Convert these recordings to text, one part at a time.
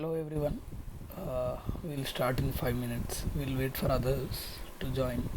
Hello everyone. We'll start in 5 minutes. We'll wait for others to join.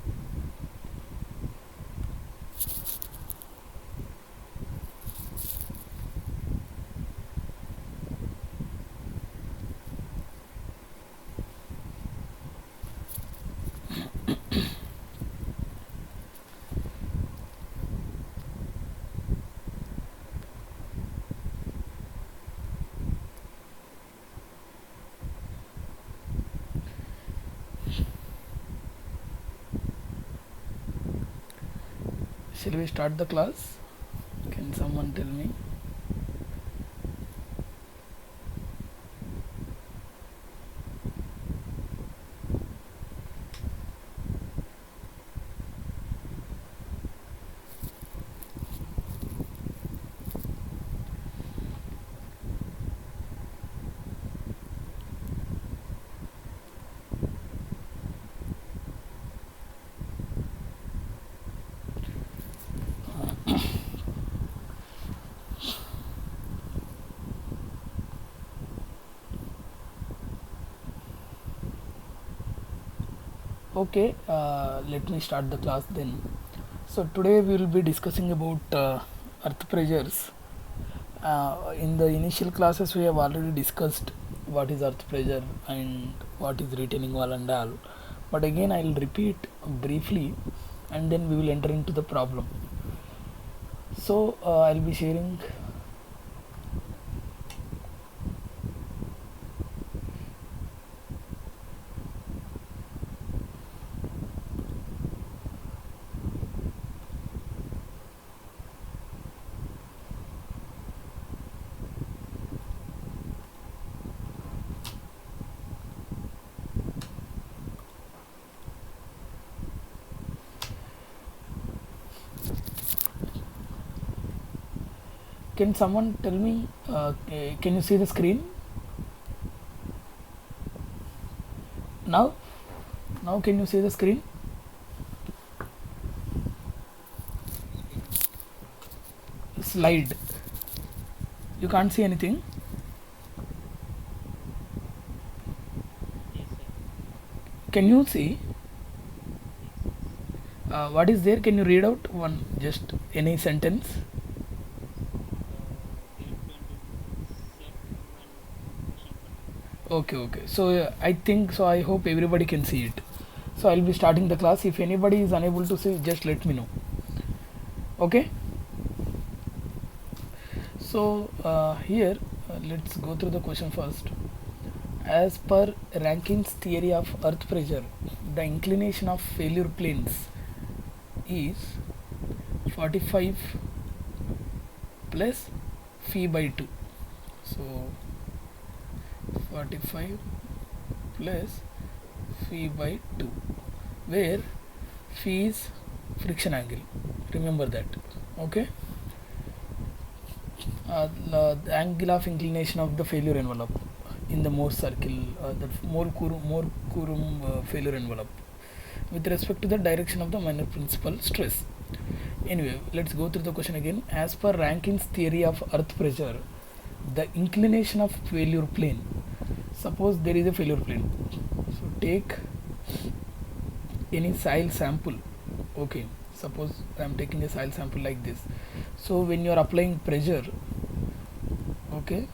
Shall we start the class? Can someone tell me? Okay, let me start the class then. So today we will be discussing about earth pressures. In the initial classes we have already discussed what is earth pressure and what is retaining wall and all. But again I will repeat briefly and then we will enter into the problem. So I'll be sharing. Can someone tell me, can you see the screen? Now can you see the screen? Slide. You can't see anything? Can you see? What is there? Can you read out one, just any sentence? Okay, so I think so, I hope everybody can see it. So I'll be starting the class. If anybody is unable to see, just let me know. Okay, so here let's go through the question first. As per Rankine's theory of earth pressure, the inclination of failure planes is 45 plus phi by 2. So 45 plus phi by 2, where phi is friction angle. Remember that. Okay. The angle of inclination of the failure envelope in the Mohr circle, the Mohr failure envelope, with respect to the direction of the minor principal stress. Anyway, let's go through the question again. As per Rankine's theory of earth pressure, the inclination of failure plane, suppose there is a failure plane, so take any soil sample. Okay, suppose I am taking a soil sample like this. So when you are applying pressure, okay,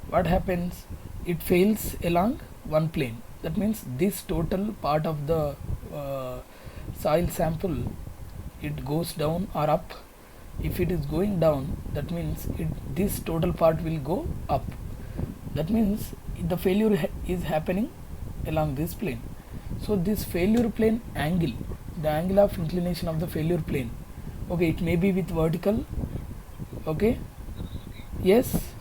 what happens? It fails along one plane. That means this total part of the soil sample, it goes down or up. If it is going down, that means this total part will go up. That means the failure is happening along this plane. So this failure plane angle, the angle of inclination of the failure plane, okay, it may be with vertical. Okay, yes,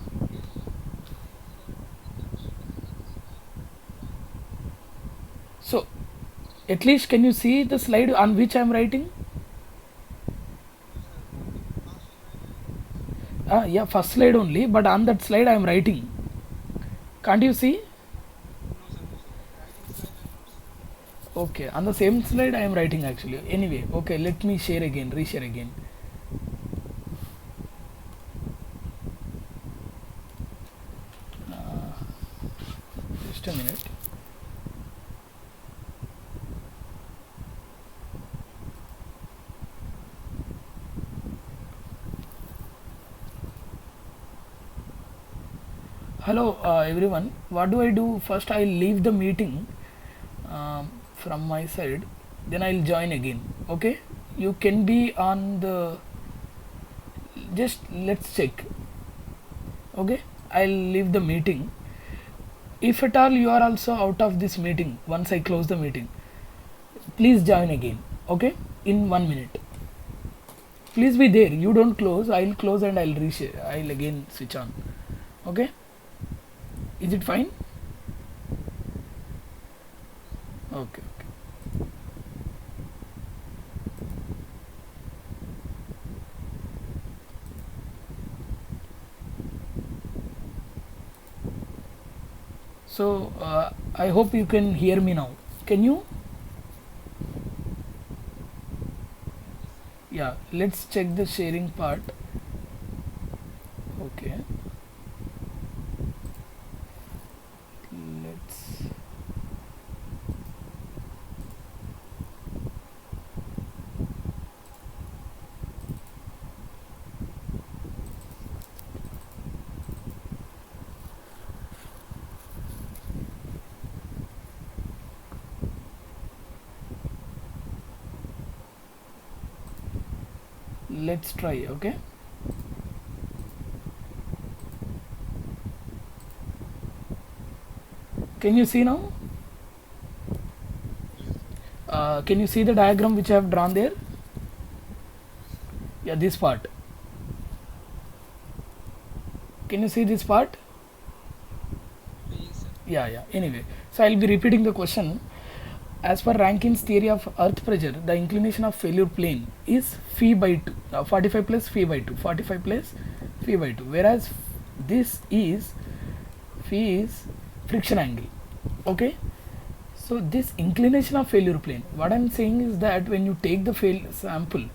so at least can you see the slide on which I am writing? Yeah, first slide only, but on that slide I am writing. Can't you see? Okay, on the same slide I am writing actually. Anyway, okay, let me share again, reshare again. just a minute. Hello everyone, what do I do? First I'll leave the meeting from my side, then I'll join again. Okay, you can be on the, just let's check. Okay, I'll leave the meeting. If at all you are also out of this meeting, once I close the meeting, please join again. Okay, in 1 minute. Please be there. You don't close. I'll close and I'll reshare. I'll again switch on. Okay. Is it fine? Okay. So I hope you can hear me now. Can you? Yeah. Let's check the sharing part. Okay. Let's. Let's try. Okay. Can you see now? Can you see the diagram which I have drawn there? Yeah, this part. Can you see this part? Yeah. Anyway, so I'll be repeating the question. As per Rankin's theory of earth pressure, the inclination of failure plane is phi by 2, 45 plus phi by 2, 45 plus phi by 2, whereas this is phi is friction angle. Okay, so this inclination of failure plane, what I'm saying is that when you take the sample,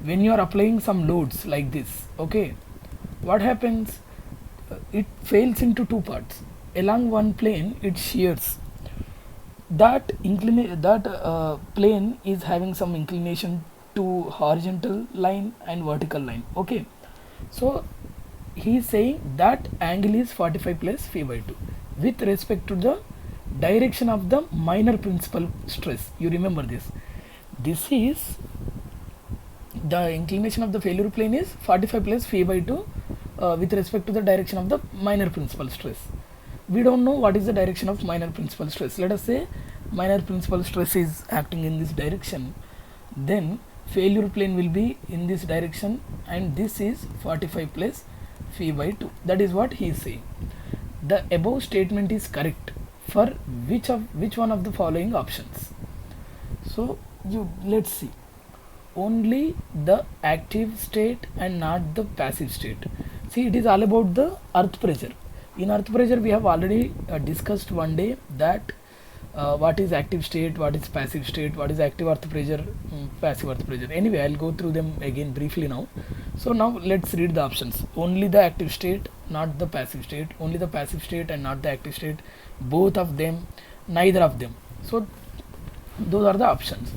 when you are applying some loads like this, okay, what happens? It fails into two parts. Along one plane it shears. That plane is having some inclination to horizontal line and vertical line. Okay, so he is saying that angle is 45 plus phi by 2 with respect to the direction of the minor principal stress. You remember this. This is the inclination of the failure plane is 45 plus phi by 2 with respect to the direction of the minor principal stress. We don't know what is the direction of minor principal stress. Let us say minor principal stress is acting in this direction, then failure plane will be in this direction, and this is 45 plus phi by 2. That is what he is saying. The above statement is correct for which one of the following options? So let's see. Only the active state and not the passive state. See, it is all about the earth pressure. In earth pressure we have already discussed one day that what is active state, what is passive state, what is active earth pressure, passive earth pressure. Anyway, I'll go through them again briefly now. So now let's read the options. Only the active state, not the passive state. Only the passive state and not the active state. Both of them, neither of them. So those are the options.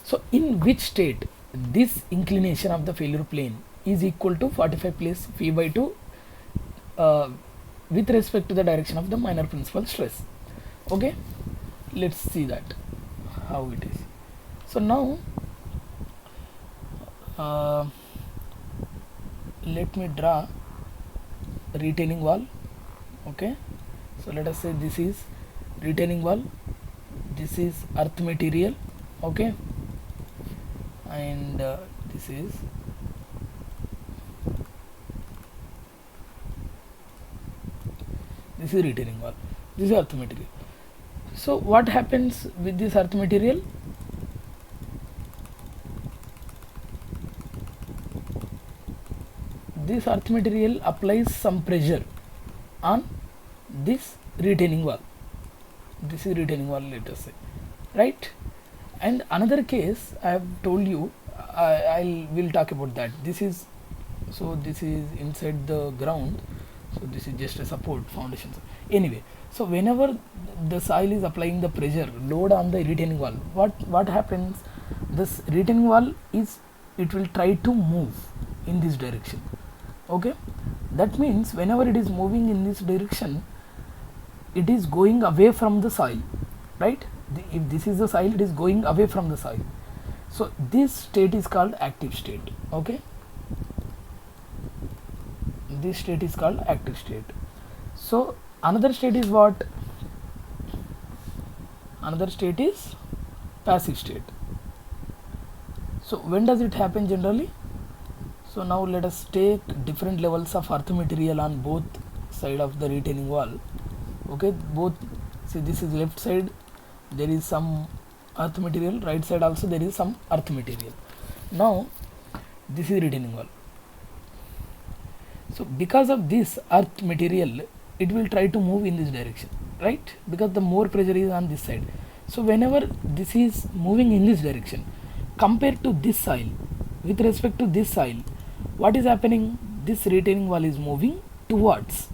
So in which state this inclination of the failure plane is equal to 45 plus phi by 2 with respect to the direction of the minor principal stress. Okay, let's see that how it is. So now let me draw a retaining wall. Okay, so let us say this is retaining wall, this is earth material. Okay, and this is retaining wall, this is earth material. So what happens with this earth material? This earth material applies some pressure on this retaining wall. This is retaining wall, let us say, right? And another case I have told you, I will talk about that. This is inside the ground, so this is just a support foundation. Anyway, So whenever the soil is applying the pressure load on the retaining wall, what happens, this retaining wall is, it will try to move in this direction. Okay, that means whenever it is moving in this direction, it is going away from the soil, right? If this is the soil, it is going away from the soil. So this state is called active state. Okay, this state is called active state. So another state is what? Another state is passive state. So when does it happen generally? So now let us take different levels of earth material on both side of the retaining wall. Okay, both, see this is left side, there is some earth material, right side also there is some earth material. Now this is retaining wall. So because of this earth material, it will try to move in this direction, right? Because the more pressure is on this side. So whenever this is moving in this direction, compared to this soil, with respect to this soil, what is happening? This retaining wall is moving towards,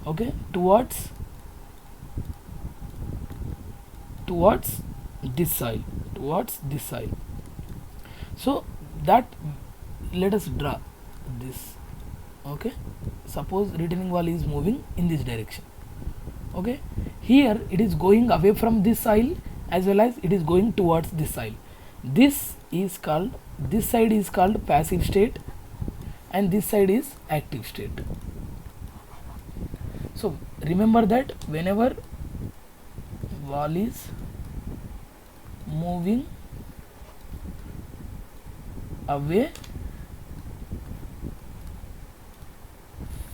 okay, towards this soil, towards this soil. So that, let us draw this. Okay, suppose retaining wall is moving in this direction. Okay, here it is going away from this soil as well as it is going towards this soil. This is called, this side is called passive state and this side is active state. So remember that whenever wall is moving away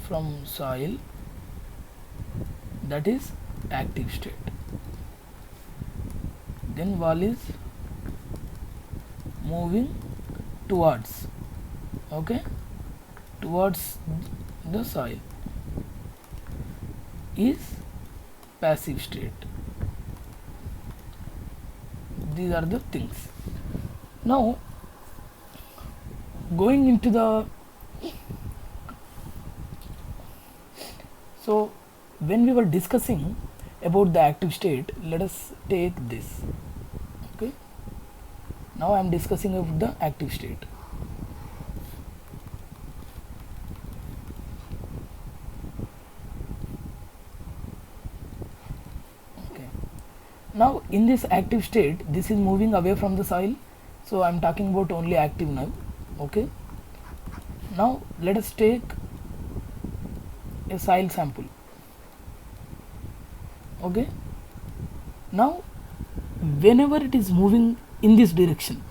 from soil, that is active state. Then wall is moving towards, okay, towards the soil, is passive state. These are the things. Now going into the, so when we were discussing about the active state, let us take this. Okay, now I am discussing about the active state. Okay, now in this active state, this is moving away from the soil, so I am talking about only active now. Okay, now let us take a soil sample. Okay, now whenever it is moving in this direction,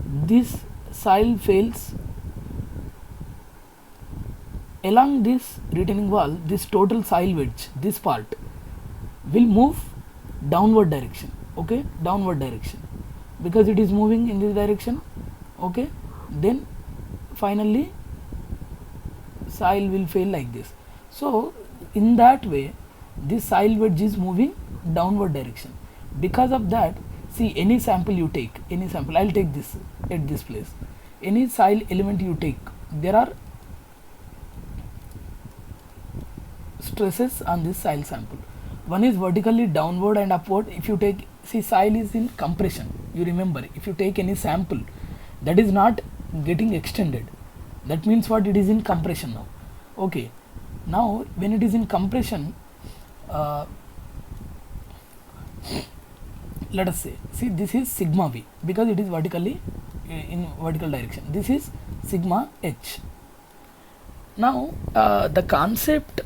this soil fails along this retaining wall, this total soil wedge, this part will move downward direction. Okay, downward direction, because it is moving in this direction. Okay, then finally soil will fail like this. So in that way, this soil wedge is moving downward direction. Because of that, see, any sample you take, any sample, I'll take this at this place, any soil element you take, there are stresses on this soil sample. One is vertically downward and upward. If you take, see, soil is in compression. You remember, if you take any sample that is not getting extended, that means what? It is in compression now. Okay, now when it is in compression, let us say, see, this is sigma v because it is vertically in vertical direction. This is sigma h. Now the concept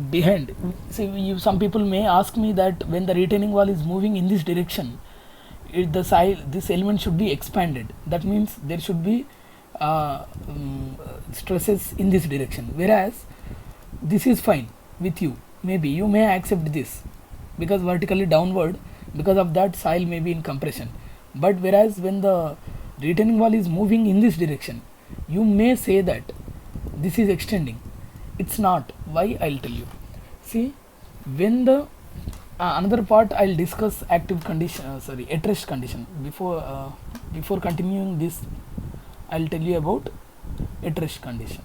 behind, see, some people may ask me that when the retaining wall is moving in this direction, the soil, this element should be expanded. That means there should be stresses in this direction, whereas this is fine with you. Maybe you may accept this because vertically downward, because of that soil may be in compression. But whereas when the retaining wall is moving in this direction, you may say that this is extending. It's not. Why? I'll tell you. See, when the another part I'll discuss active condition, at rest condition. Before continuing this, I'll tell you about at rest condition.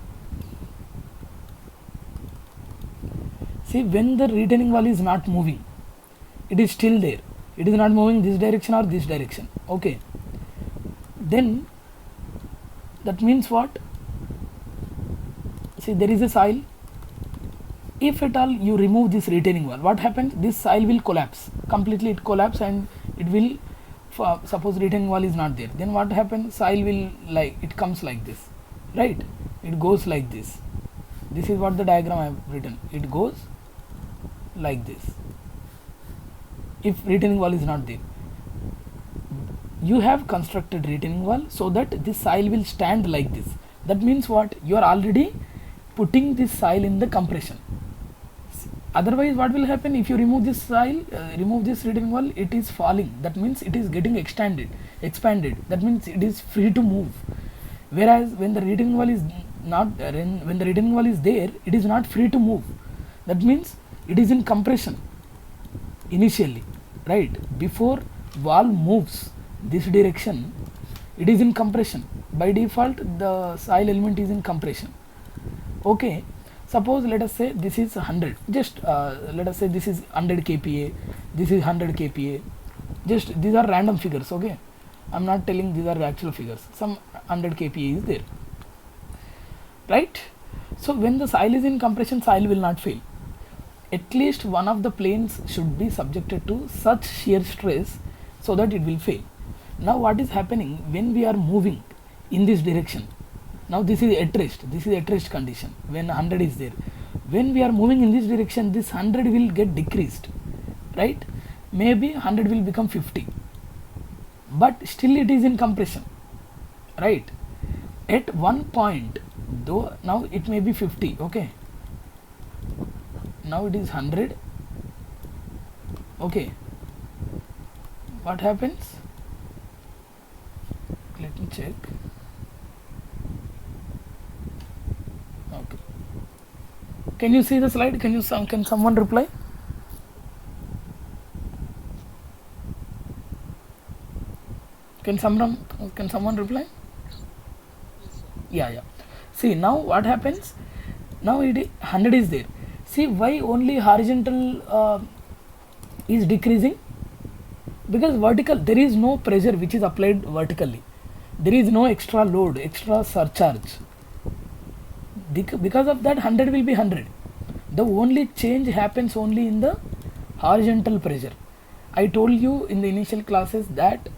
See, See, when the retaining wall is not moving, it is still there, it is not moving this direction or this direction, okay, then that means what? See, there is a soil. If at all you remove this retaining wall, what happens? This soil will collapse completely, it collapse and it will, suppose retaining wall is not there, then what happens? Soil will, like, it comes like this, right? It goes like this. This is what the diagram I have written. It goes like this. If retaining wall is not there, you have constructed retaining wall so that this soil will stand like this. That means what? You are already putting this soil in the compression. Otherwise, what will happen if you remove this soil, remove this retaining wall? It is falling. That means it is getting expanded. That means it is free to move. Whereas when the retaining wall is not, when the retaining wall is there, it is not free to move. That means it is in compression initially, right? Before wall moves this direction, it is in compression. By default, the soil element is in compression. Okay. Suppose let us say this is 100, just let us say this is 100 kPa, this is 100 kPa, just these are random figures, okay, I am not telling these are actual figures, some 100 kPa is there, right? So when the soil is in compression, soil will not fail. At least one of the planes should be subjected to such shear stress so that it will fail. Now what is happening when we are moving in this direction? Now this is at rest condition when 100 is there. When we are moving in this direction, this 100 will get decreased, right? Maybe 100 will become 50, but still it is in compression, right? At one point, though, now it may be 50, okay, now it is 100, okay, what happens? Let me check. Okay, can you see the slide? Can someone reply? Can someone reply? Yeah. See, now what happens? Now 100 is there. See, why only horizontal is decreasing? Because vertical, there is no pressure which is applied vertically. There is no extra load, extra surcharge. Because of that, 100 will be 100. The only change happens only in the horizontal pressure. I told you in the initial classes that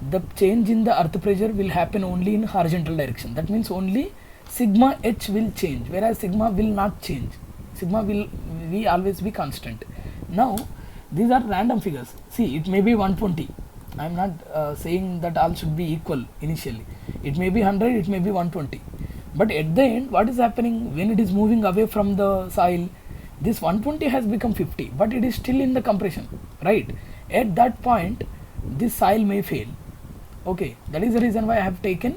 the change in the earth pressure will happen only in horizontal direction. That means only sigma h will change, whereas sigma will not change. Sigma will always be constant. Now these are random figures. See, it may be 120. I am not saying that all should be equal initially. It may be 100, it may be 120. But at the end, what is happening when it is moving away from the soil? This 120 has become 50, but it is still in the compression, right? At that point, this soil may fail. Okay, that is the reason why I have taken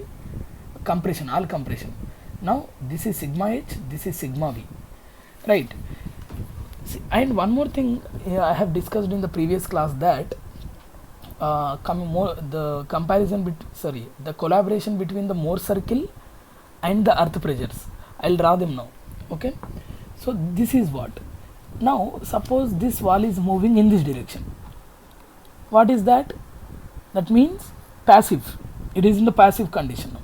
compression, all compression. Now this is sigma h, this is sigma v, right? See, and one more thing I have discussed in the previous class, that the collaboration between the Mohr circle and the earth pressures. I'll draw them now. Okay, so this is what. Now suppose this wall is moving in this direction. What is that? That means passive. It is in the passive condition.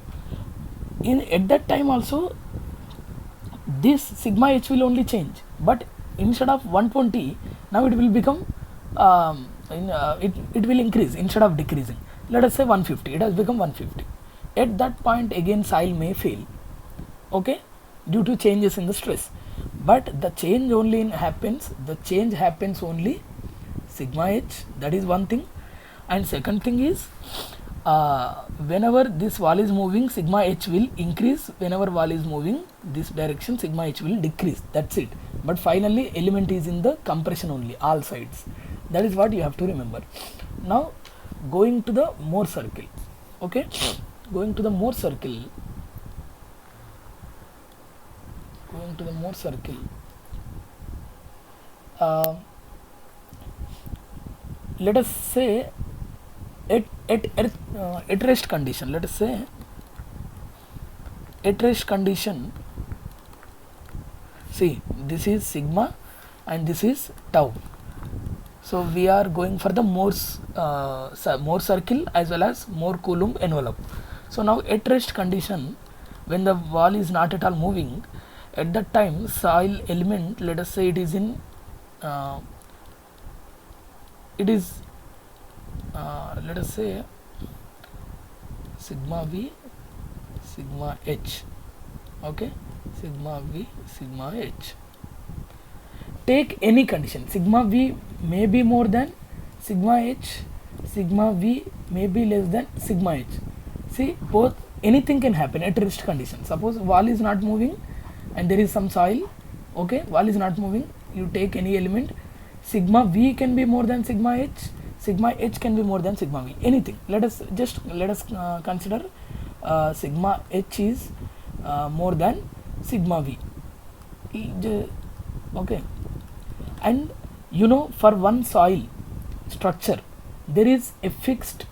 At that time also, this sigma h will only change, but instead of 120, now it will become it will increase instead of decreasing. Let us say 150. It has become 150. At that point again soil may fail, okay, due to changes in the stress. But the change happens only sigma h. That is one thing. And second thing is, whenever this wall is moving, sigma h will increase. Whenever wall is moving this direction, sigma h will decrease. That's it. But finally element is in the compression only, all sides. That is what you have to remember. Now going to the Mohr circle. Okay, going to the Mohr circle. Let us say at rest condition. Let us say at rest condition. See, this is sigma, and this is tau. So we are going for the Mohr circle as well as Mohr Coulomb envelope. So now at rest condition, when the wall is not at all moving, at that time soil element, let us say it is in let us say sigma v sigma h. Okay, sigma v sigma h. Take any condition, sigma v may be more than sigma h, sigma v may be less than sigma h. See, both, anything can happen at rest condition. Suppose wall is not moving and there is some soil, okay, wall is not moving, you take any element, sigma v can be more than sigma h can be more than sigma v, anything. Let us consider sigma h is more than sigma v, okay. And you know, for one soil structure there is a fixed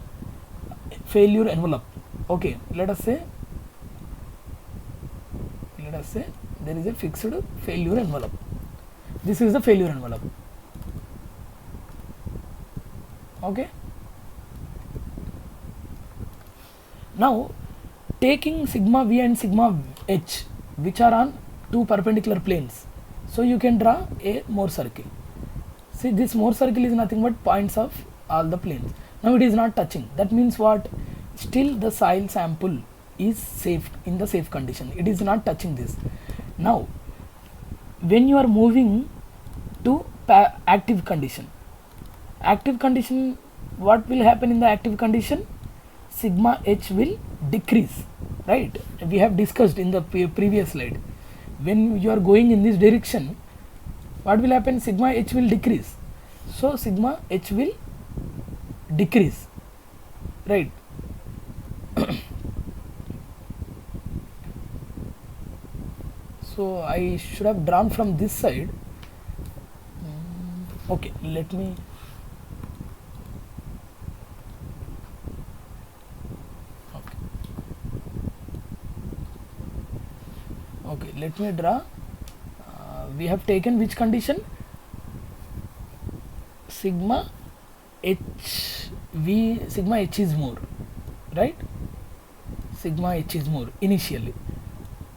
failure envelope. Okay, let us say there is a fixed failure envelope. This is the failure envelope. Okay, now taking sigma v and sigma h, which are on two perpendicular planes, so you can draw a Mohr circle. See, this Mohr circle is nothing but points of all the planes. Now it is not touching. That means what? Still the soil sample is safe, in the safe condition. It is not touching this. Now when you are moving to active condition, what will happen in the active condition? Sigma h will decrease, right? We have discussed in the previous slide. When you are going in this direction, what will happen? Sigma h will decrease. So sigma h will decrease, right? So I should have drawn from this side. Okay, let me draw. We have taken which condition? Sigma h is more, right? Sigma h is more initially.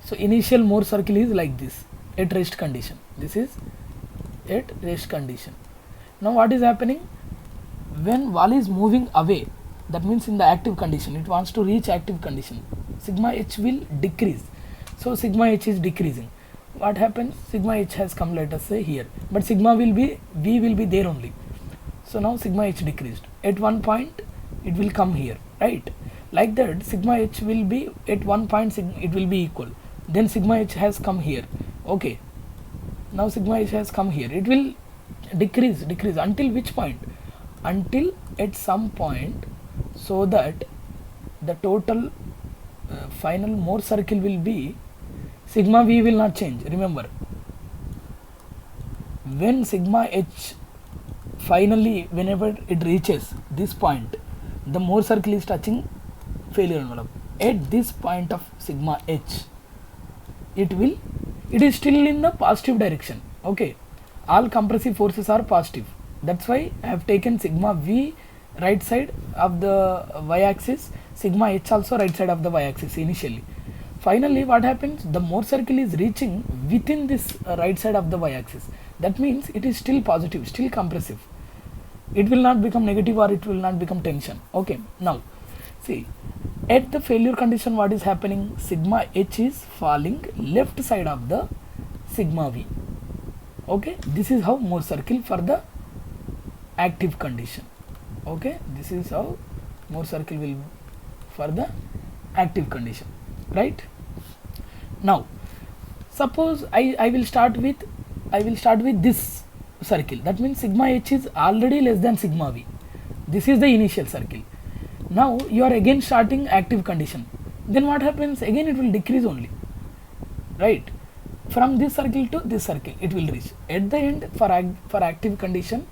So initial Mohr circle is like this at rest condition. This is at rest condition. Now what is happening? When wall is moving away, that means in the active condition, it wants to reach active condition, sigma h will decrease. So sigma h is decreasing. What happens? Sigma h has come, let us say here, but sigma v will be there only. So now sigma h decreased. At one point it will come here, right? Like that, sigma h will be at one point, it will be equal. Then sigma h has come here. Okay, now sigma h has come here. It will decrease until which point? Until at some point, so that the total final Mohr circle will be, sigma v will not change. Remember, when sigma h finally, whenever it reaches this point, the Mohr circle is touching failure envelope. At this point of sigma h, it is still in the positive direction. Okay, all compressive forces are positive. That's why I have taken sigma v right side of the y-axis, sigma h also right side of the y-axis initially. Finally what happens? The Mohr circle is reaching within this right side of the y-axis. That means it is still positive, still compressive. It will not become negative or it will not become tension. Okay, now see, at the failure condition, what is happening? Sigma h is falling left side of the sigma v. Okay, this is how Mohr circle for the active condition. Okay, this is how Mohr circle will for the active condition, right? Now suppose I will start with this circle. That means sigma h is already less than sigma v. This is the initial circle. Now you are again starting active condition. Then what happens? Again it will decrease only, right? From this circle to this circle it will reach. At the end, for active condition,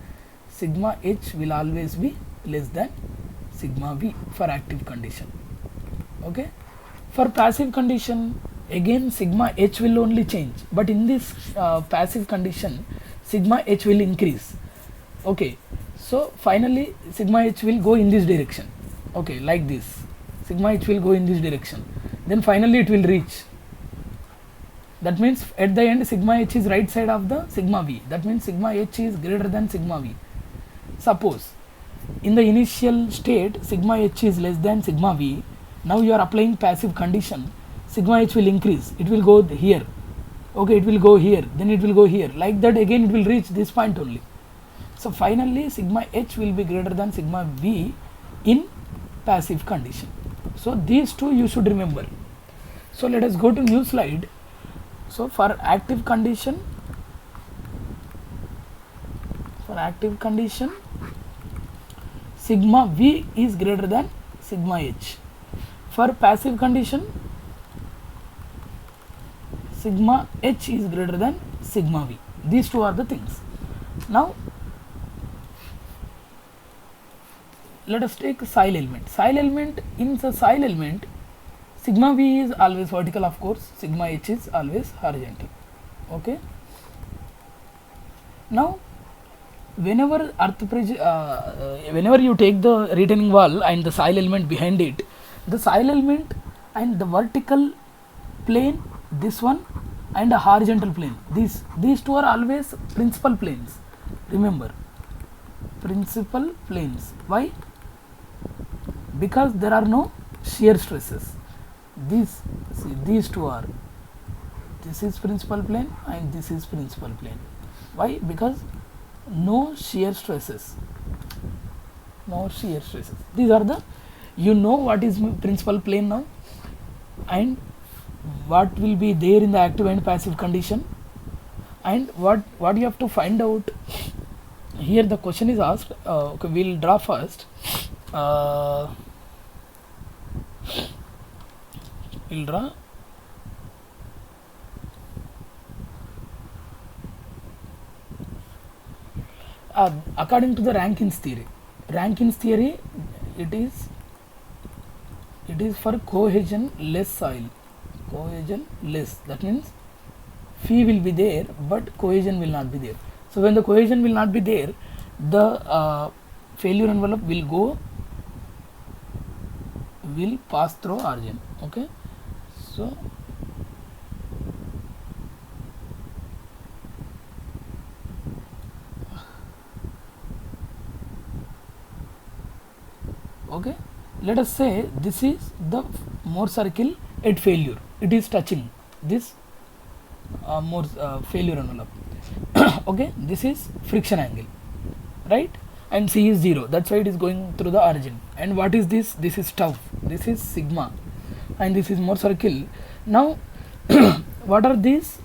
sigma h will always be less than sigma v for active condition. Okay, for passive condition, again sigma h will only change, but in this passive condition, sigma h will increase. Okay, so finally sigma h will go in this direction. Okay, like this, sigma h will go in this direction, then finally it will reach. That means at the end sigma h is right side of the sigma v. That means sigma h is greater than sigma v. Suppose in the initial state sigma h is less than sigma v. Now you are applying passive condition. Sigma h will increase. It will go here. Okay, it will go here. Then it will go here. Like that again it will reach this point only. So finally sigma h will be greater than sigma v in passive condition. So these two you should remember. So let us go to new slide. So for active condition, sigma v is greater than sigma h. For passive condition, sigma h is greater than sigma v. These two are the things. Now let us take soil element. In the soil element, sigma v is always vertical, of course, sigma h is always horizontal. Okay. Now whenever whenever you take the retaining wall and the soil element behind it, the soil element and the vertical plane, this one, and a horizontal plane, these two are always principal planes. Remember, principal planes. Why? Because there are no shear stresses. These two are, this is principal plane and this is principal plane. Why? Because no shear stresses. These are the, you know what is principal plane now and what will be there in the active and passive condition, and what you have to find out. Here the question is asked. Okay, we'll draw first. We'll draw according to the Rankine's theory. It is for cohesion less soil. That means phi will be there but cohesion will not be there. So when the cohesion will not be there, the failure envelope will pass through origin. Okay, so okay, let us say this is the Mohr circle at failure. It is touching this failure envelope. Okay, this is friction angle, right? And C is 0. That's why it is going through the origin. And what is this? This is tau. This is sigma, and this is Mohr circle. Now, what are these?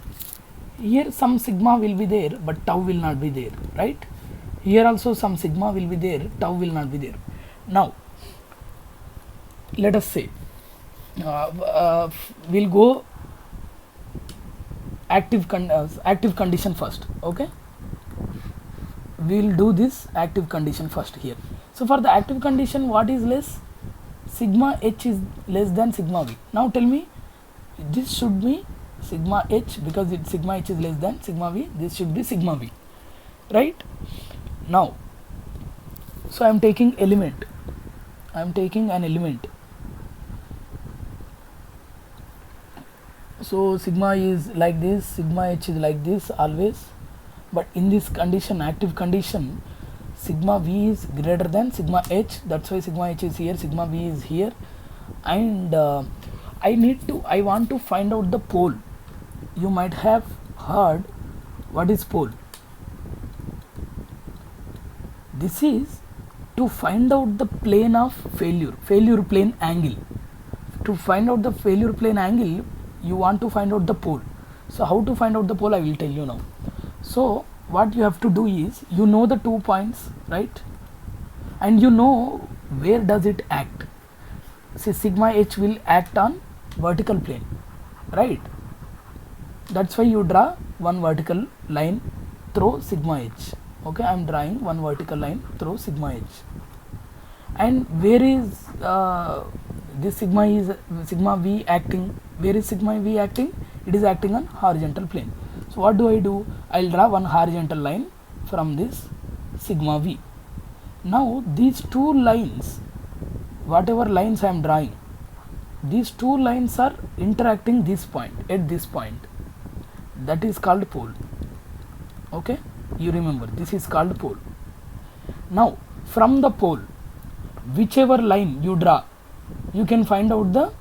Here some sigma will be there, but tau will not be there, right? Here also some sigma will be there, tau will not be there. Now, let us say we'll go active condition first. Okay, we'll do this active condition first here. So for the active condition, what is less? Sigma h is less than sigma v. Now tell me, this should be sigma h because sigma h is less than sigma v. This should be sigma v, right? Now, so I am taking element. I am taking an element. So sigma is like this, sigma h is like this always, but in this condition, active condition, sigma v is greater than sigma h. That's why sigma h is here, sigma v is here, and I want to find out the pole. You might have heard what is pole. This is to find out the plane of failure plane angle. To find out the failure plane angle, you want to find out the pole. So how to find out the pole, I will tell you now. So what you have to do is, you know the 2 points, right? And you know where does it act. Say sigma h will act on vertical plane, right? That's why you draw one vertical line through sigma h. Okay, I am drawing one vertical line through sigma h. And where is this sigma v acting? Where is sigma v acting? It is acting on horizontal plane. So what do? I'll draw one horizontal line from this sigma v. Now these two lines, whatever lines I am drawing, these two lines are interacting this point, at this point, that is called pole. Okay, you remember, this is called pole. Now from the pole, whichever line you draw, you can find out the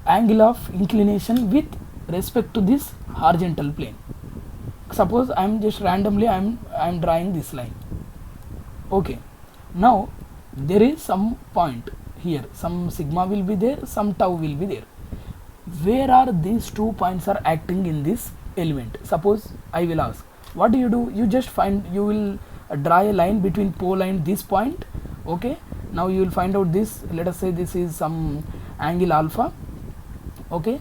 angle of inclination with respect to this horizontal plane. Suppose I am just randomly I am drawing this line. Okay, now there is some point here, some sigma will be there, some tau will be there. Where are these 2 points are acting in this element? Suppose I will ask, what do? You just find, you will draw a line between pole and this point. Okay, now you will find out this, let us say this is some angle alpha. Okay,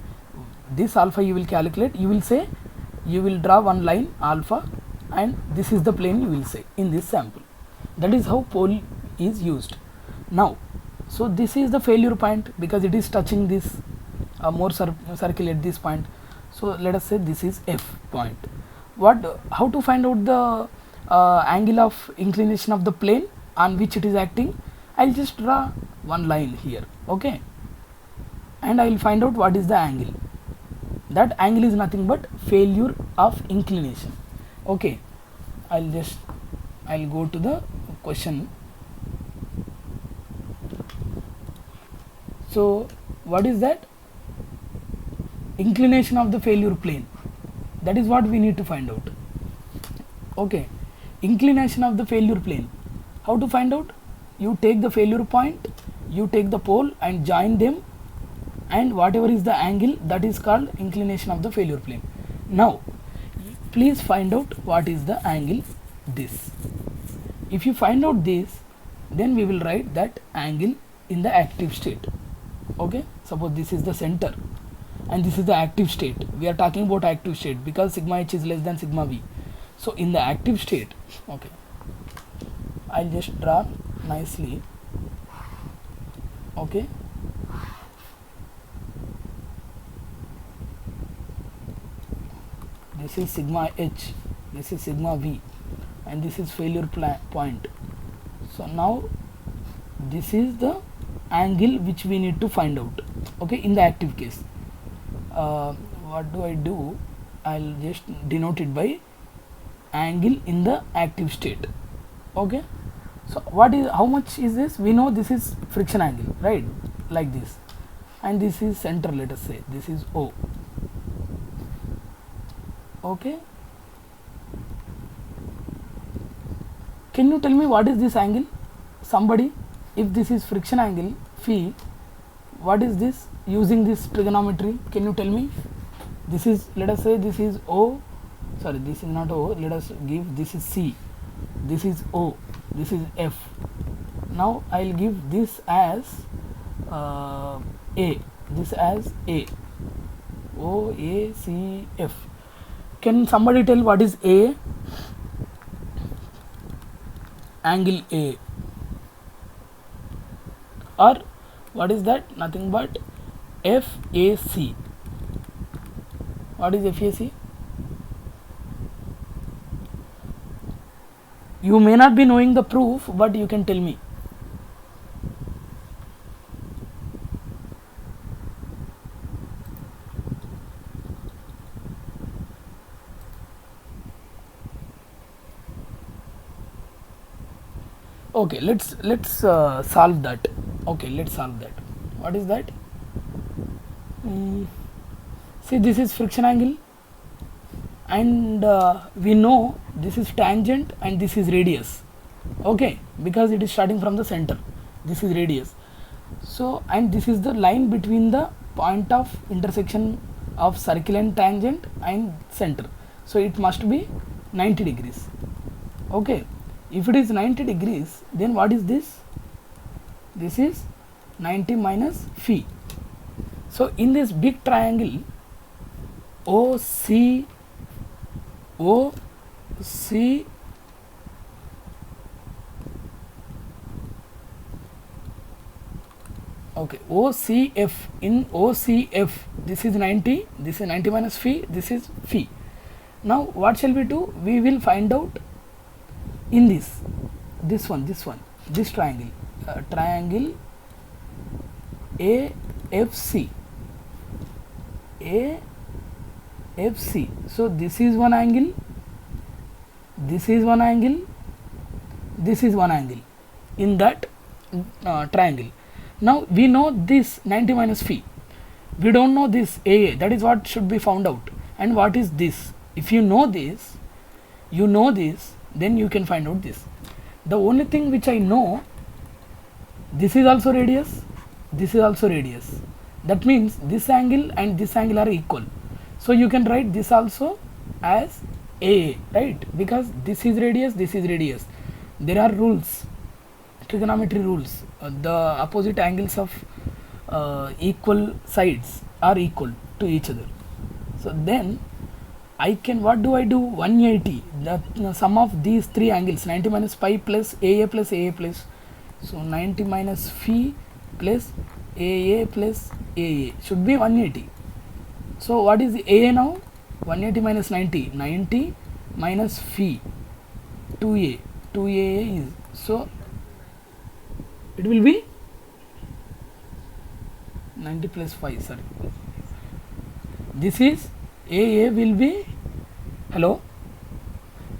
this alpha you will calculate, you will say, you will draw one line alpha, and this is the plane you will say in this sample. That is how pole is used. Now, so this is the failure point because it is touching this Mohr circle at this point. So let us say this is F point. How to find out the angle of inclination of the plane on which it is acting? I'll just draw one line here. Okay, and I will find out what is the angle. That angle is nothing but failure of inclination. Okay, I'll go to the question. So what is that? Inclination of the failure plane. That is what we need to find out. Okay, inclination of the failure plane. How to find out? You take the failure point, you take the pole and join them, and whatever is the angle, that is called inclination of the failure plane. Now please find out what is the angle this. If you find out this, then we will write that angle in the active state. Okay, suppose this is the center and this is the active state. We are talking about active state because sigma h is less than sigma v. So in the active state, okay, I'll just draw nicely. Okay, this is sigma h, this is sigma v, and this is failure point. So now this is the angle which we need to find out. Okay, in the active case, what do? I'll just denote it by angle in the active state. Okay, so how much is this? We know this is friction angle, right? Like this, and this is center, let us say this is O. Okay, can you tell me what is this angle? Somebody, if this is friction angle phi, what is this using this trigonometry? Can you tell me? This is, let us say this is O, sorry, this is not O, let us give this is C, this is O, this is F. Now I will give this as A, this as A, O, A, C, F. Can somebody tell what is A? Angle A. Or what is that? Nothing but FAC. What is FAC? You may not be knowing the proof, but you can tell me. Okay, let's solve that. Okay, let's solve that. What is that? See, this is friction angle, and we know this is tangent and this is radius. Okay, because it is starting from the center, this is radius. So, and this is the line between the point of intersection of circle and tangent and center. So it must be 90 degrees. Okay, if it is 90 degrees, then what is this? This is 90 minus phi. So in this big triangle OC Okay, OCF, in OCF, this is 90, this is 90 minus phi, this is phi. Now what shall we do? We will find out in this triangle, triangle AFC. AFC. So this is one angle, this is one angle, this is one angle in that triangle. Now we know this 90 minus phi, we don't know this AA, that is what should be found out. And what is this? If you know this, then you can find out this. The only thing which I know, this is also radius, this is also radius. That means this angle and this angle are equal. So you can write this also as AA, right? Because this is radius, this is radius. There are rules, trigonometry rules. The opposite angles of equal sides are equal to each other. So then I can, what do I do? 180, the sum of these three angles, 90 minus pi plus AA plus AA plus. So 90 minus phi plus AA plus AA should be 180. So what is the AA now? 180 minus 90, 90 minus phi, 2A, 2AA is, so it will be 90 plus 5, sorry. This is AA will be, hello,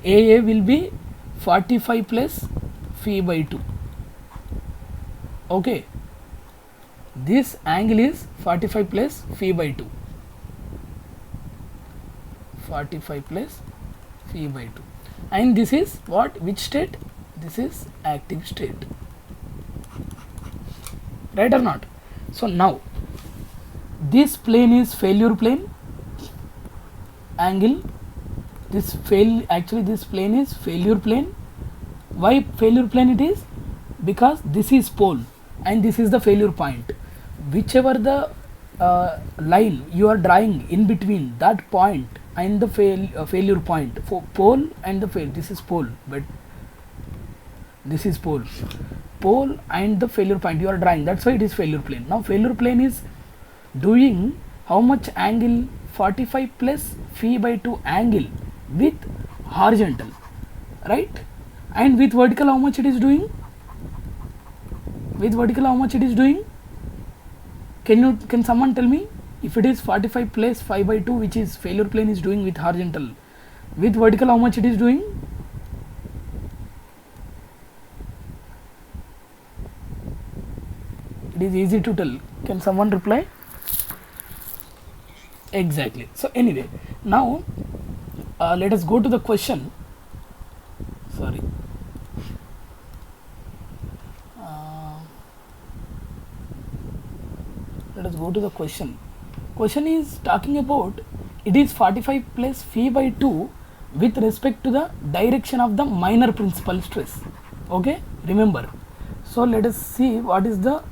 AA will be 45 plus phi by 2. Okay, this angle is 45 plus phi by 2. 45 plus phi by 2. And this is what? Which state? This is active state. Right or not? So now this plane is failure plane. Angle, this actually this plane is failure plane. Why failure plane it is? Because this is pole and this is the failure point. Whichever the line you are drawing in between that point and the failure point, for pole and the fail, this is pole, but this is pole and the failure point you are drawing, that's why it is failure plane. Now failure plane is doing how much angle? 45 plus phi by 2 angle with horizontal, right? And with vertical how much it is doing? With vertical how much it is doing? Can someone tell me? If it is 45 plus phi by 2 which is failure plane is doing with horizontal, with vertical how much it is doing? It is easy to tell. Can someone reply? Exactly. So anyway, now let us go to the question. Sorry. Let us go to the question. Question is talking about it is 45 plus phi by 2 with respect to the direction of the minor principal stress. Okay, remember. So let us see what is the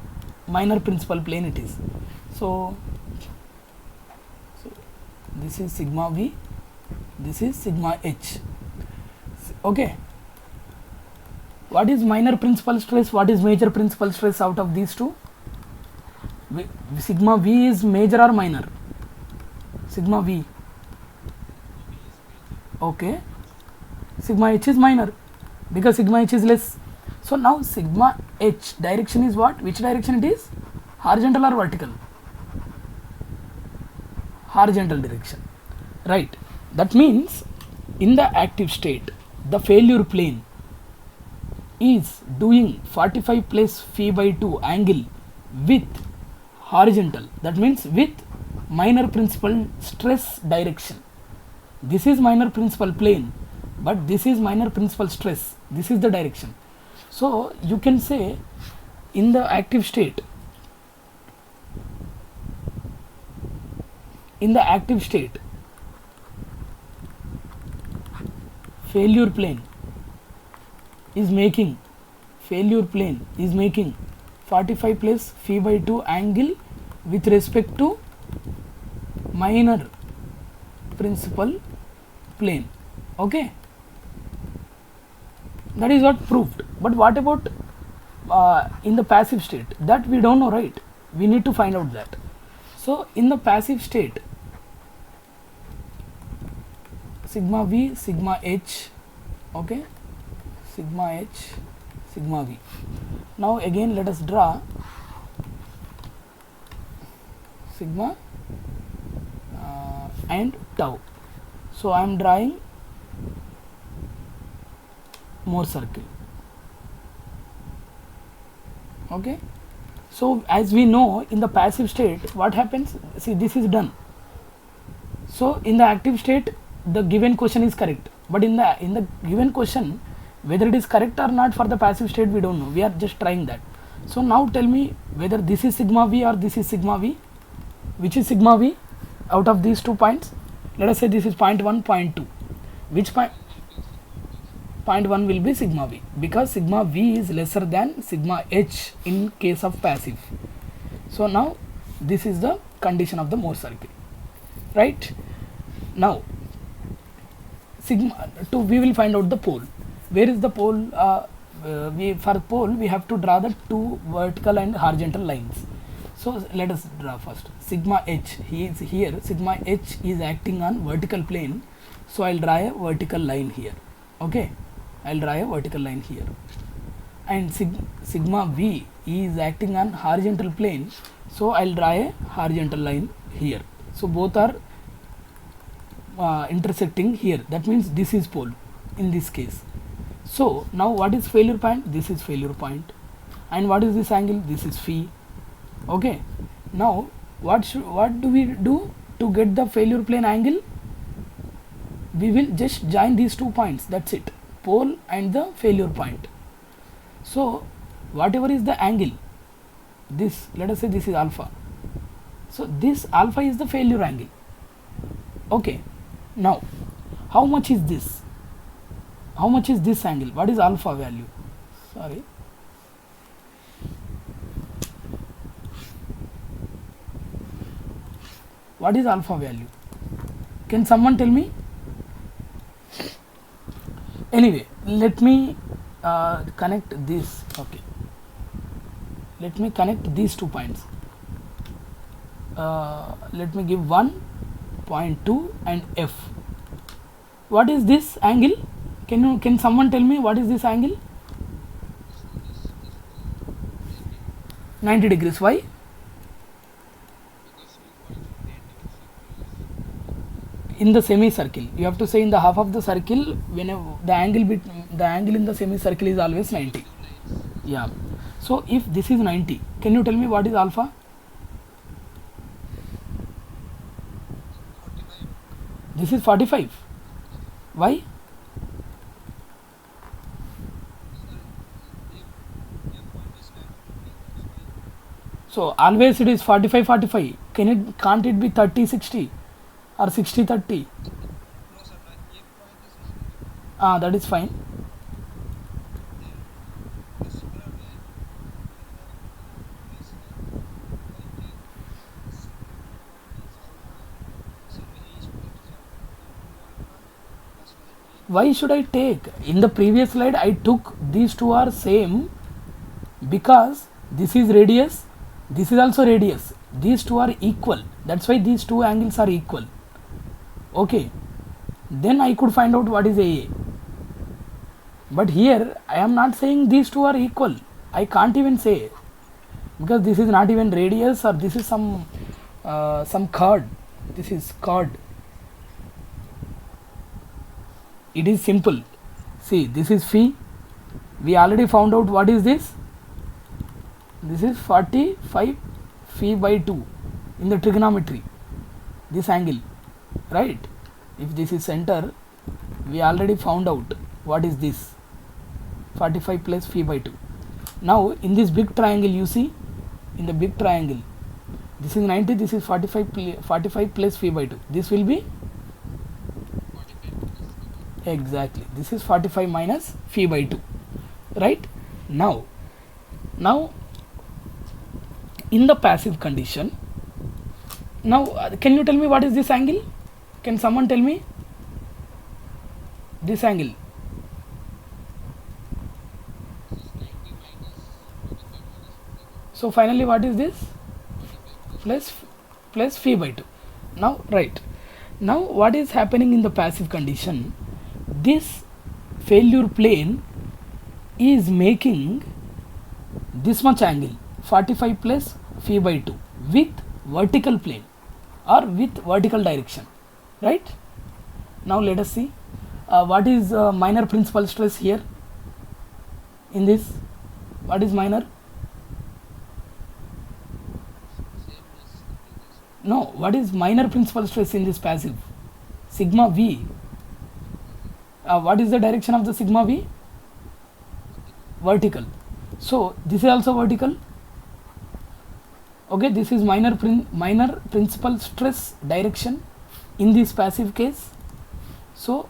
minor principal plane it is. So this is sigma V, this is sigma H. Okay, what is minor principal stress, what is major principal stress out of these two? Sigma V is major or minor? Sigma V. Okay, sigma H is minor because sigma H is less. So now sigma H direction is what? Which direction it is? Horizontal or vertical? Horizontal direction, right? That means in the active state the failure plane is doing 45 plus phi by 2 angle with horizontal, that means with minor principal stress direction. This is minor principal plane, but this is minor principal stress, this is the direction. So you can say in the active state, failure plane is making 45 plus phi by 2 angle with respect to minor principal plane. Okay, that is what proved. But what about in the passive state? That we don't know, right? We need to find out that. So in the passive state, sigma V, sigma H, okay, sigma H, sigma V. Now again let us draw sigma and tau. So I am drawing Mohr circle. Okay, so as we know, in the passive state what happens, see, this is done. So in the active state the given question is correct, but in the given question, whether it is correct or not for the passive state we don't know, we are just trying that. So now tell me whether this is sigma V or this is sigma V. Which is sigma V out of these 2 points? Let us say this is point 1, point 2. Which point 1 will be sigma V, because sigma V is lesser than sigma H in case of passive. So now this is the condition of the Mohr circle, right? Now sigma 2, we will find out the pole. Where is the pole? For pole we have to draw the 2 vertical and horizontal lines. So let us draw first sigma H. He is here, sigma H is acting on vertical plane, so I will draw a vertical line here. Okay, I will draw a vertical line here. And sigma V is acting on horizontal plane, so I will draw a horizontal line here. So both are intersecting here, that means this is pole in this case. So now what is failure point? This is failure point. And what is this angle? This is phi. Okay, now what do we do to get the failure plane angle? We will just join these 2 points, that's it, pole and the failure point. So whatever is the angle, this, let us say this is alpha, so this alpha is the failure angle. Okay, now how much is this? How much is this angle? What is alpha value? Sorry, what is alpha value? Can someone tell me? Anyway, let me connect this. Okay, let me connect these 2 points. Let me give 1.2 and F. What is this angle? Can someone tell me what is this angle? 90 degrees. Why? In the semicircle, you have to say in the half of the circle, whenever the angle in the semicircle is always 90. Yeah. So if this is 90, can you tell me what is alpha? This is 45. Why? So always it is 45. Can't it be 30-60 or 60-30? That is fine. Why should I take? In the previous slide I took these 2 are same because this is radius, this is also radius, these 2 are equal, that's why these 2 angles are equal. Okay, then I could find out what is AA. But here I am not saying these 2 are equal, I can't even say, because this is not even radius, or this is some chord, this is chord. It is simple. See, this is phi, we already found out what is this. This is 45 phi by 2 in the trigonometry, this angle, right? If this is center, we already found out what is this, 45 plus phi by 2. Now in this big triangle, you see, in the big triangle, this is 90, this is 45 plus phi by 2, this will be exactly, this is 45 minus phi by 2, right? Now in the passive condition, now can you tell me what is this angle? Can someone tell me this angle? So finally what is this? plus plus phi by 2. Now right, now what is happening in the passive condition? This failure plane is making this much angle 45 plus phi by 2 with vertical plane or with vertical direction, right? Now let us see what is minor principal stress here in this. What is minor? No, what is minor principal stress in this passive? Sigma V. What is the direction of the sigma V? Vertical. So this is also vertical. Okay, this is minor principal stress direction in this passive case. So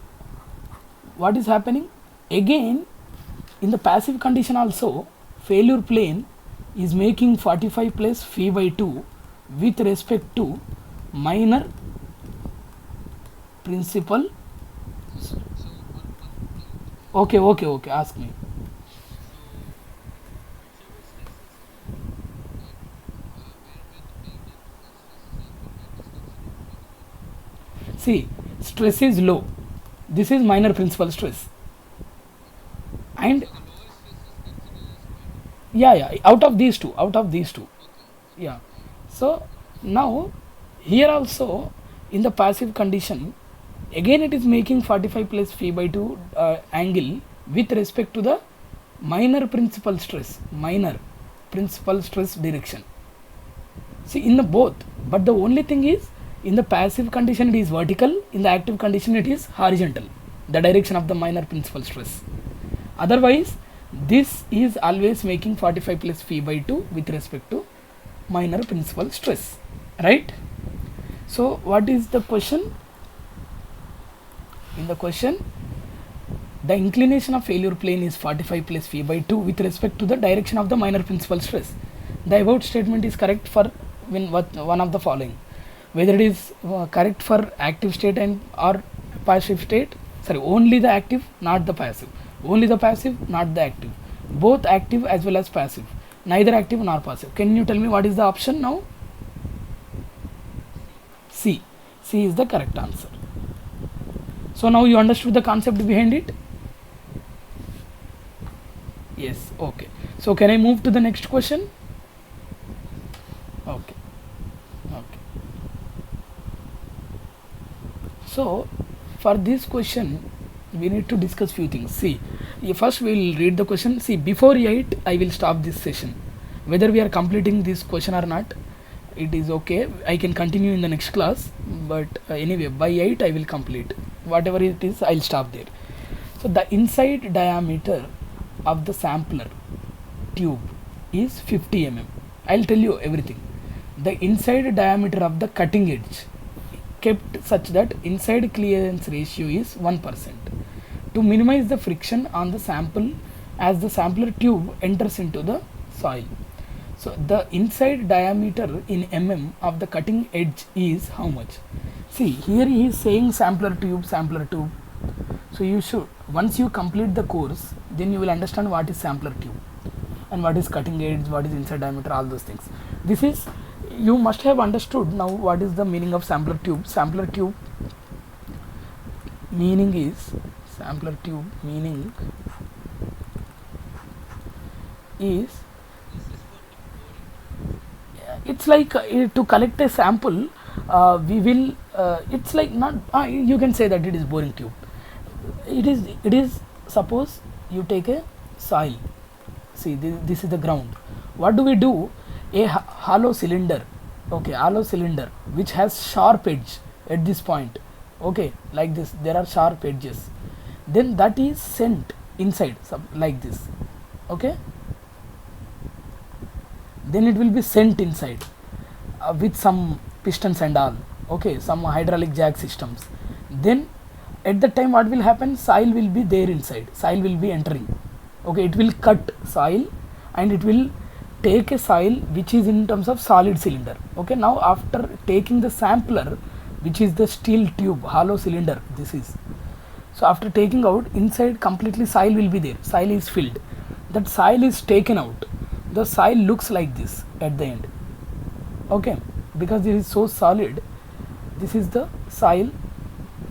what is happening? Again, in the passive condition also, failure plane is making 45 plus phi by 2 with respect to minor principal. Okay, ask me. See, stress is low. This is minor principal stress. And yeah, out of these two. Yeah. So now here also in the passive condition, again it is making 45 plus phi by 2 angle with respect to the minor principal stress direction. See, in the both, but the only thing is in the passive condition it is vertical, in the active condition it is horizontal, the direction of the minor principal stress. Otherwise this is always making 45 plus phi by 2 with respect to minor principal stress, right? So what is the question? In the question, the inclination of failure plane is 45 plus phi by 2 with respect to the direction of the minor principal stress. The above statement is correct for one of the following: whether it is correct for active state and or passive state. Sorry, only the active, not the passive. Only the passive, not the active. Both active as well as passive. Neither active nor passive. Can you tell me what is the option now? C. C is the correct answer. So now you understood the concept behind it? Yes, okay. So can I move to the next question? Okay. So for this question we need to discuss few things. See, first we will read the question. See, before 8 I will stop this session. Whether we are completing this question or not, it is okay, I can continue in the next class, but anyway by 8 I will complete. Whatever it is, I will stop there. So the inside diameter of the sampler tube is 50 mm. I will tell you everything. The inside diameter of the cutting edge kept such that inside clearance ratio is 1% to minimize the friction on the sample as the sampler tube enters into the soil. So the inside diameter in mm of the cutting edge is how much? See, here he is saying sampler tube. So you should, once you complete the course, then you will understand what is sampler tube and what is cutting edge, what is inside diameter, all those things. This is, you must have understood now what is the meaning of sampler tube. Sampler tube meaning is, it's like to collect a sample, we will it's like not you can say that it is boring tube. It is suppose you take a soil. See, this is the ground. What do we do? A hollow cylinder, which has sharp edge at this point, like this, there are sharp edges, then that is sent inside like this, then it will be sent inside with some pistons and all, some hydraulic jack systems. Then at the time what will happen? Soil will be there inside, soil will be entering, it will cut soil and it will take a soil which is in terms of solid cylinder. Now after taking the sampler, which is the steel tube, hollow cylinder, this is, so after taking out, inside completely soil will be there, soil is filled, that soil is taken out, the soil looks like this at the end, because it is so solid. This is the soil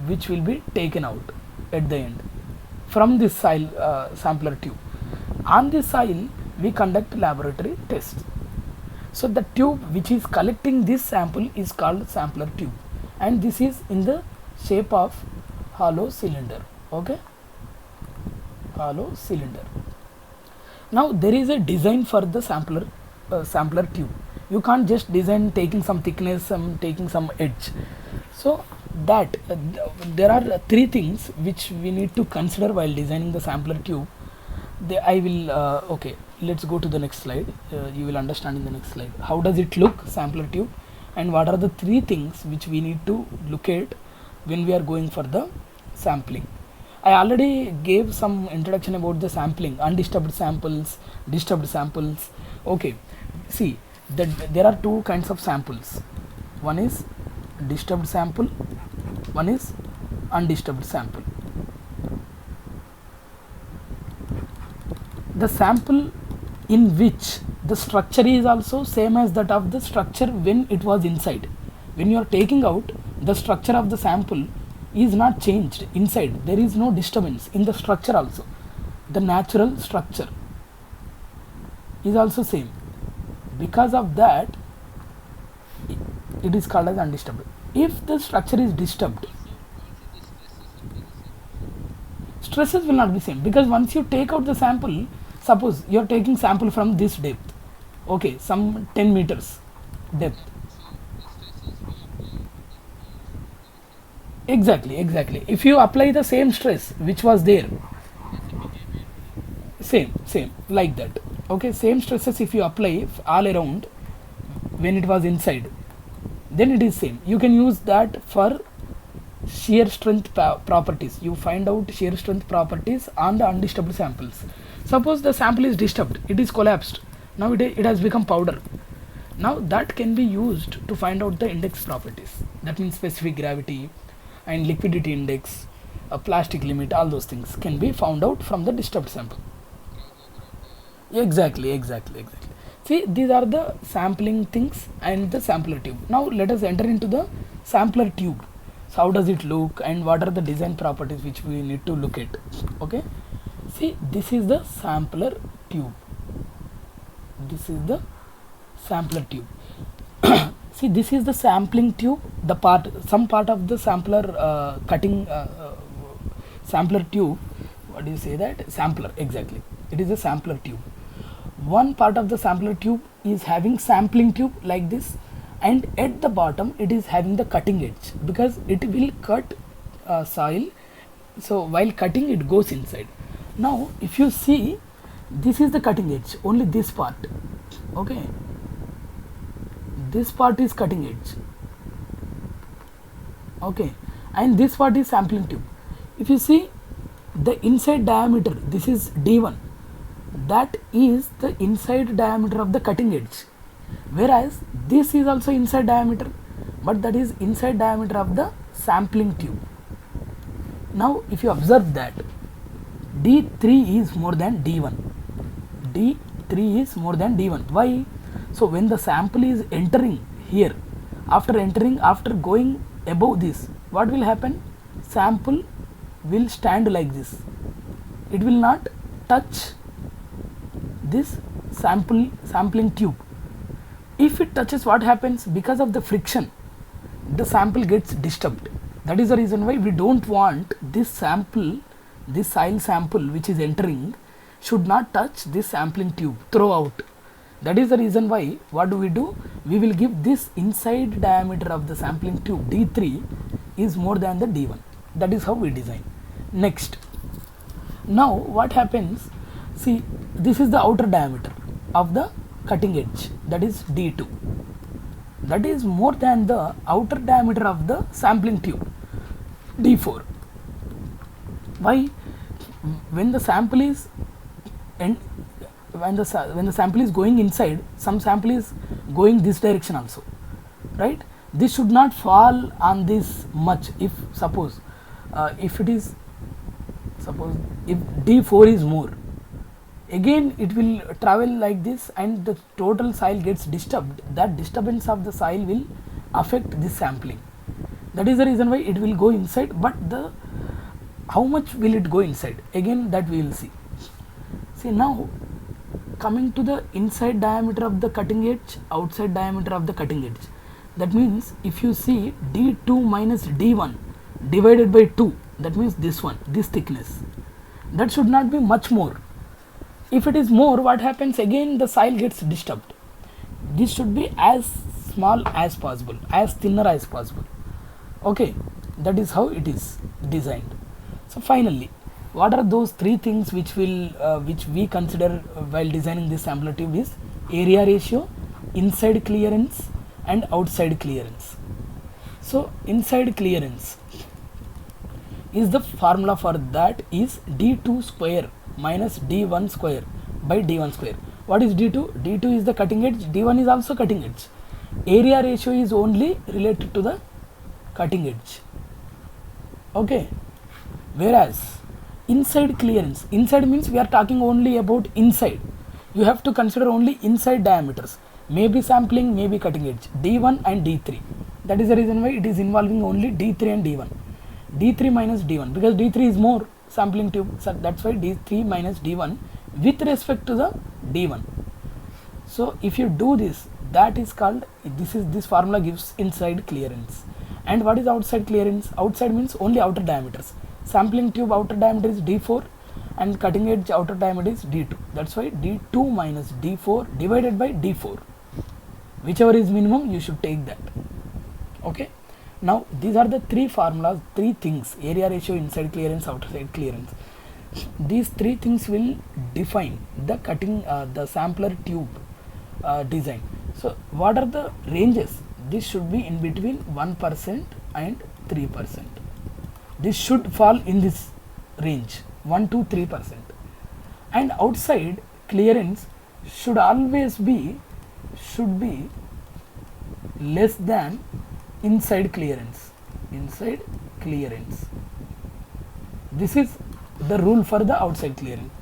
which will be taken out at the end from this soil sampler tube. On this soil we conduct laboratory tests. So the tube which is collecting this sample is called sampler tube, and this is in the shape of hollow cylinder. Okay, hollow cylinder. Now there is a design for the sampler tube. You can't just design taking some thickness, taking some edge. So that there are three things which we need to consider while designing the sampler tube. I will okay, let's go to the next slide. You will understand in the next slide how does it look, sampler tube, and what are the three things which we need to look at when we are going for the sampling. I already gave some introduction about the sampling, undisturbed samples, disturbed samples. Okay, see that there are two kinds of samples. One is disturbed sample, one is undisturbed sample. The sample in which the structure is also same as that of the structure when it was inside. When you are taking out, the structure of the sample is not changed inside. There is no disturbance in the structure also. The natural structure is also same. Because of that, it is called as undisturbed. If the structure is disturbed, stresses will not be same, because once you take out the sample, suppose you are taking sample from this depth, okay, some 10 meters depth. Exactly. If you apply the same stress which was there, same like that. Okay, same stresses if you apply all around when it was inside, then it is same. You can use that for shear strength properties. You find out shear strength properties on the undisturbed samples. Suppose the sample is disturbed, it is collapsed, now it has become powder. Now that can be used to find out the index properties. That means specific gravity and liquidity index, a plastic limit, all those things can be found out from the disturbed sample. Exactly. See, these are the sampling things and the sampler tube. Now let us enter into the sampler tube. So how does it look and what are the design properties which we need to look at? Okay, see, this is the sampler tube. This is the sampler tube. See, this is the sampling tube. The part, some part of the sampler cutting sampler tube. What do you say that? Sampler, exactly. It is a sampler tube. One part of the sampler tube is having sampling tube like this, and at the bottom it is having the cutting edge, because it will cut soil. So while cutting, it goes inside. Now if you see, this is the cutting edge, only this part. Okay, this part is cutting edge. Okay, and this part is sampling tube. If you see the inside diameter, this is D1, that is the inside diameter of the cutting edge, whereas this is also inside diameter, but that is inside diameter of the sampling tube. Now if you observe that D3 is more than D1, D3 is more than D1. Why? So when the sample is entering here, after going above this, what will happen? Sample will stand like this. It will not touch this sampling tube. If it touches, what happens? Because of the friction, the sample gets disturbed. That is the reason why we don't want this sample, this soil sample which is entering should not touch this sampling tube throughout. That is the reason why what do? We will give this inside diameter of the sampling tube, D3 is more than the D1. That is how we design. Next, now what happens? See, this is the outer diameter of the cutting edge, that is D2. That is more than the outer diameter of the sampling tube, D4. Why? When the sample is when the sample is going inside, some sample is going this direction also, right? This should not fall on this much. If suppose if it is, suppose if D4 is more, again it will travel like this and the total soil gets disturbed. That disturbance of the soil will affect this sampling. That is the reason why it will go inside, but the how much will it go inside, again that we will see. See, now coming to the inside diameter of the cutting edge, outside diameter of the cutting edge. That means if you see D2 minus D1 divided by 2, that means this one, this thickness, that should not be much more. If it is more, what happens, again the soil gets disturbed. This should be as small as possible, as thinner as possible. Okay, that is how it is designed. So finally, what are those three things which we consider while designing this sampler tube is area ratio, inside clearance and outside clearance. So inside clearance is, the formula for that is D2 square minus D1 square by D1 square. What is D2? D2 is the cutting edge, D1 is also cutting edge. Area ratio is only related to the cutting edge. Okay, whereas inside clearance, inside means we are talking only about inside. You have to consider only inside diameters, maybe sampling, maybe cutting edge, D1 and D3. That is the reason why it is involving only D3 and D1. D3 minus D1, because D3 is more sampling tube, so that's why D3 minus D1 with respect to the D1. So if you do this, that is called, this formula gives inside clearance. And what is outside clearance? Outside means only outer diameters. Sampling tube outer diameter is D4 and cutting edge outer diameter is D2. That's why D2 minus D4 divided by D4. Whichever is minimum, you should take that. Okay. Now these are the three formulas, three things: area ratio, inside clearance, outside clearance. These three things will define the the sampler tube design. So what are the ranges? This should be in between 1% and 3%. This should fall in this range, 1 to 3%. And outside clearance should always be less than inside clearance. Inside clearance. This is the rule for the outside clearance.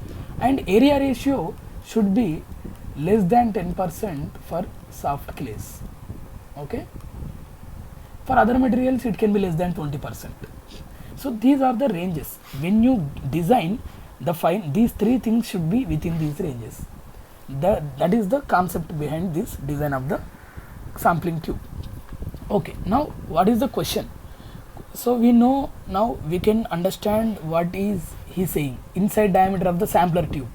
And area ratio should be less than 10% for soft clays. Okay. For other materials, it can be less than 20%. So these are the ranges. When you design these three things should be within these ranges. That is the concept behind this design of the sampling tube. Okay, now what is the question? So we know, now we can understand what is he saying, inside diameter of the sampler tube.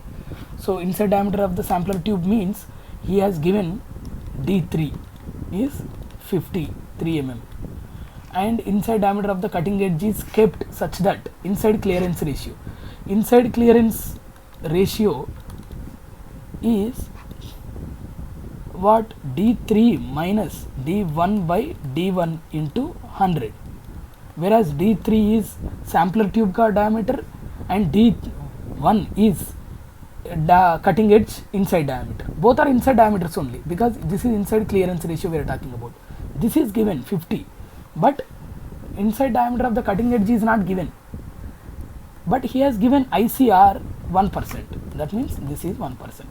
So inside diameter of the sampler tube means he has given D3 is 53 mm and inside diameter of the cutting edge is kept such that inside clearance ratio is what, D3 minus D1 by D1 into 100, whereas D3 is sampler tube ka diameter and D1 is cutting edge inside diameter. Both are inside diameters only, because this is inside clearance ratio we are talking about. This is given 50, but inside diameter of the cutting edge is not given, but he has given ICR 1%. That means this is 1%.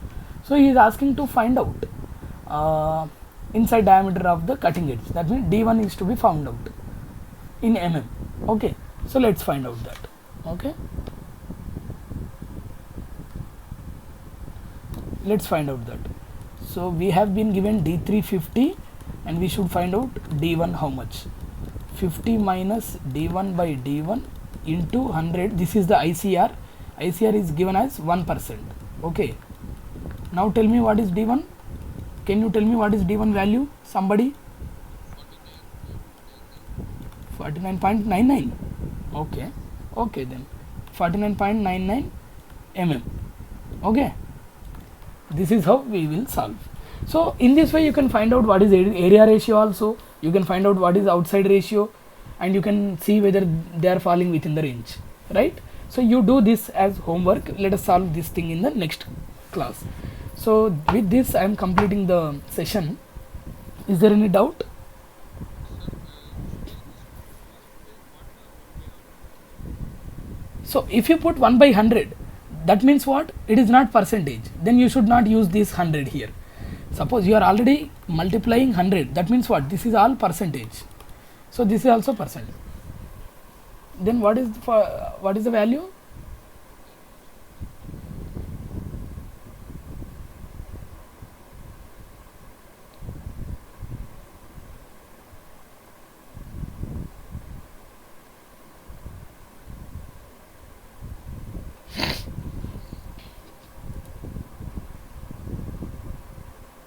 So he is asking to find out inside diameter of the cutting edge. That means D1 is to be found out in mm. Okay, so let's find out that. Okay, let's find out that. So we have been given D3 50 and we should find out D1 how much. 50 minus D1 by D1 into 100. This is the ICR. ICR is given as 1%. Okay, now tell me what is D1. Can you tell me what is D1 value? Somebody? 49.99. Okay, okay then 49.99 mm. Okay, this is how we will solve. So in this way you can find out what is area ratio also, you can find out what is outside ratio, and you can see whether they are falling within the range, right? So you do this as homework. Let us solve this thing in the next class. So with this I am completing the session. Is there any doubt? So if you put 1 by 100, that means what? It is not percentage. Then you should not use this 100 here. Suppose you are already multiplying 100, that means what? This is all percentage. So this is also percentage. Then what is the value?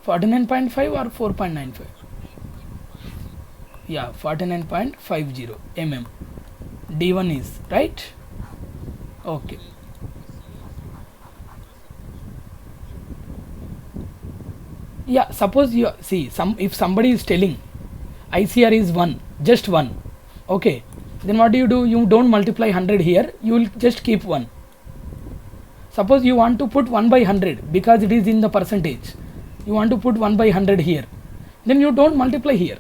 $49.5 or 4.95? Yeah, 49.50 mm. D1 is right. Okay. Yeah, suppose you see if somebody is telling ICR is 1, just 1, okay, then what do? You don't multiply 100 here, you will just keep 1. Suppose you want to put 1 by 100 because it is in the percentage, you want to put 1 by 100 here, then you don't multiply here.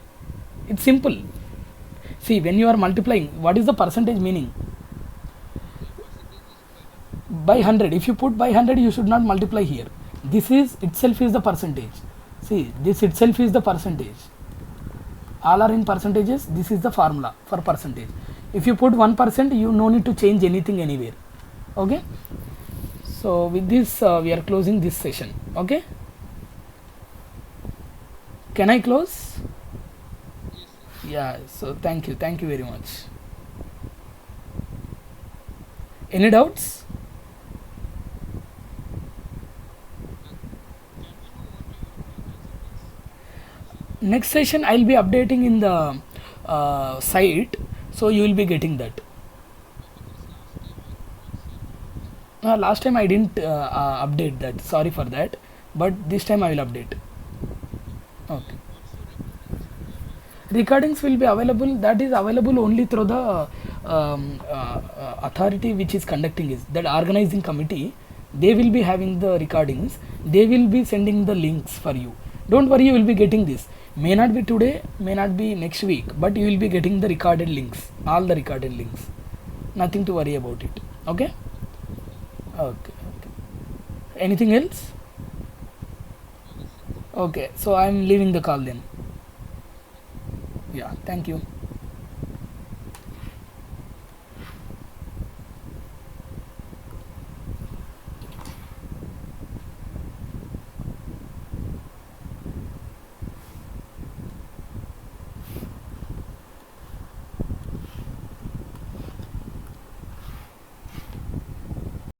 It's simple. See, when you are multiplying, what is the percentage meaning? By 100. If you put by 100, you should not multiply here. This is itself is the percentage. See, this itself is the percentage. All are in percentages. This is the formula for percentage. If you put 1%, you no need to change anything anywhere. Okay. So with this, we are closing this session. Okay. Can I close? Yeah. So thank you very much. Any doubts? Next session I will be updating in the site, so you will be getting that. Last time I didn't update that, sorry for that, but this time I will update. Okay. Recordings will be available, that is available only through the authority which is conducting is that organizing committee. They will be having the recordings, they will be sending the links for you. Don't worry, you will be getting this. May not be today, may not be next week, but you will be getting the recorded links, all the recorded links. Nothing to worry about it. Okay. Okay. Anything else? Okay, so I am leaving the call then. Yeah, thank you.